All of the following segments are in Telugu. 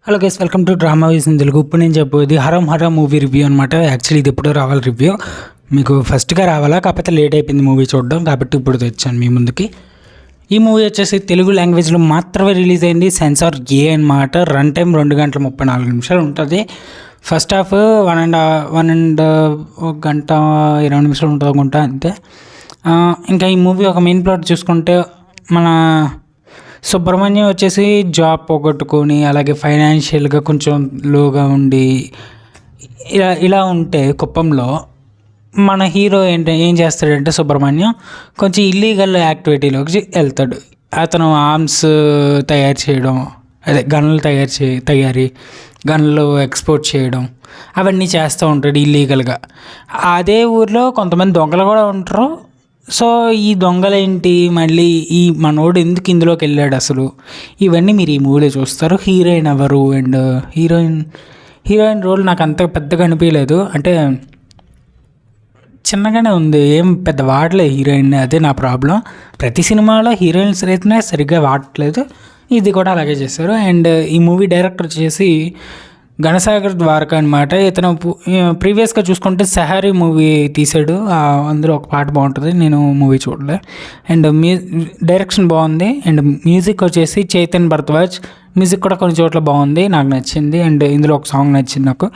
Hello guys, welcome to drama views in Telugu. ఇప్పుడు నేను చెప్పేది హరం మూవీ రివ్యూ అనమాట. యాక్చువల్లీ ఇది ఎప్పుడో రావాలి రివ్యూ, మీకు ఫస్ట్గా రావాలా, కాకపోతే లేట్ అయిపోయింది మూవీ చూడడం, కాబట్టి ఇప్పుడు తెచ్చాను మీ ముందుకి. ఈ మూవీ వచ్చేసి తెలుగు లాంగ్వేజ్లో మాత్రమే రిలీజ్ అయింది. సెన్సార్ ఏ అనమాట. రన్ టైం 2 గంటల 34 నిమిషాలు ఉంటుంది. ఫస్ట్ హాఫ్ 1 గంట 20 నిమిషాలు ఉంటుంది అనుకుంటా, అంతే. ఇంకా ఈ మూవీ ఒక మెయిన్ ప్లాట్ చూసుకుంటే, మన సుబ్రహ్మణ్యం వచ్చేసి జాబ్ పోగొట్టుకొని, అలాగే ఫైనాన్షియల్గా కొంచెం లోగా ఉండి ఇలా ఉంటే కుప్పంలో మన హీరో ఏం చేస్తాడంటే, సుబ్రహ్మణ్యం కొంచెం ఇల్లీగల్ యాక్టివిటీలోకి వెళ్తాడు. అతను ఆర్మ్స్ తయారు చేయడం, అదే గన్నులు తయారీ గన్నులు ఎక్స్పోర్ట్ చేయడం, అవన్నీ చేస్తూ ఉంటాడు ఇల్లీగల్గా. అదే ఊర్లో కొంతమంది దొంగలు కూడా ఉంటారు. సో ఈ దొంగలేంటి, మళ్ళీ ఈ మనోడు ఎందుకు ఇందులోకి వెళ్ళాడు అసలు, ఇవన్నీ మీరు ఈ మూవీలో చూస్తారు. హీరోయిన్ ఎవరు అండ్ హీరోయిన్ రోల్ నాకు అంత పెద్దగా అనిపించలేదు, అంటే చిన్నగానే ఉంది, ఏం పెద్ద వాడలేదు హీరోయిన్. అదే నా ప్రాబ్లం. ప్రతి సినిమాలో హీరోయిన్స్ అయితే సరిగ్గా వాడట్లేదు, ఇది కూడా అలాగే చేశారు. అండ్ ఈ మూవీ డైరెక్టర్ వచ్చేసి ఘనసాగర్ ద్వారకా అనమాట. ఇతను ప్రీవియస్గా చూసుకుంటే సహారీ మూవీ తీసాడు, అందులో ఒక పాట బాగుంటుంది, నేను మూవీ చూడలే. అండ్ డైరెక్షన్ బాగుంది. అండ్ మ్యూజిక్ వచ్చేసి చైతన్ భరద్వాజ్. మ్యూజిక్ కూడా కొన్ని చోట్ల బాగుంది, నాకు నచ్చింది. అండ్ ఇందులో ఒక సాంగ్ నచ్చింది నాకు.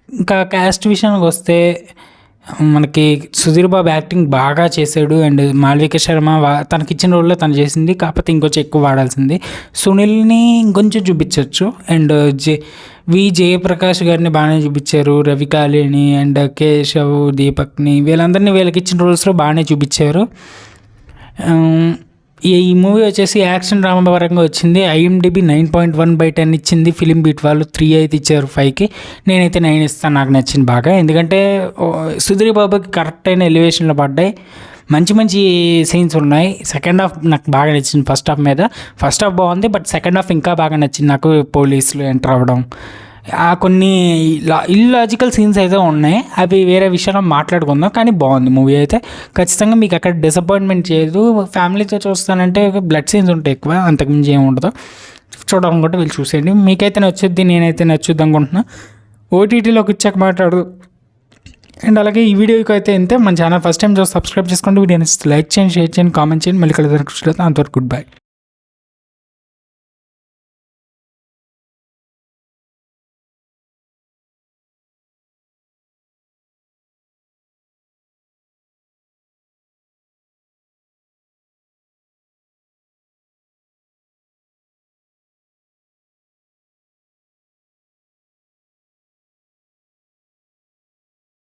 ఇంకా క్యాస్ట్ విషయానికి వస్తే, మనకి సుధీర్ బాబు యాక్టింగ్ బాగా చేశాడు. అండ్ మాల్విక శర్మ తనకి ఇచ్చిన రోల్లో తను చేసింది, కాకపోతే ఇంకొంచెం ఎక్కువ వాడాల్సింది. సునీల్ని ఇంకొంచెం చూపించవచ్చు. అండ్ జయప్రకాష్ గారిని బాగానే చూపించారు. రవికాళిని అండ్ కేశవ్, దీపక్ని, వీళ్ళకి ఇచ్చిన రోల్స్లో బాగానే చూపించారు. ఈ మూవీ వచ్చేసి యాక్షన్ డ్రామా పరంగా వచ్చింది. IMDb 9.1/10 ఇచ్చింది. ఫిలిం బీట్ వాళ్ళు 3 అయితే ఇచ్చారు 5కి. నేనైతే 9 ఇస్తాను, నాకు నచ్చింది బాగా. ఎందుకంటే సుధీర్ బాబుకి కరెక్ట్ అయిన ఎలివేషన్లో పడ్డాయి, మంచి సీన్స్ ఉన్నాయి. సెకండ్ హాఫ్ నాకు బాగా నచ్చింది ఫస్ట్ హాఫ్ బాగుంది, బట్ సెకండ్ హాఫ్ ఇంకా బాగా నచ్చింది నాకు. పోలీసులు ఎంటర్ అవ్వడం, కొన్ని ఇల్లాజికల్ సీన్స్ అయితే ఉన్నాయి, అవి వేరే విషయంలో మాట్లాడుకుందాం. కానీ బాగుంది మూవీ అయితే. ఖచ్చితంగా మీకు అక్కడ డిసప్పాయింట్మెంట్ చేయదు. ఫ్యామిలీతో చూస్తానంటే బ్లడ్ సీన్స్ ఉంటాయి ఎక్కువ, అంతకుమించి ఏమి ఉండదు. చూడాలనుకుంటే వీళ్ళు చూసేయండి, మీకైతే నచ్చుద్ది, నేనైతే నచ్చుద్ది అనుకుంటున్నా. OTTలోకి వచ్చాక మాట్లాడు. అండ్ అలాగే ఈ వీడియోకి అయితే అంతే. మన ఛానల్ ఫస్ట్ టైం చూసి సబ్స్క్రైబ్ చేసుకోండి. వీడియోని లైక్ చేయండి, షేర్ చేయండి, కామెంట్ చేయండి. మళ్ళీ కలుద్దాం. అంతవరకు గుడ్ బై.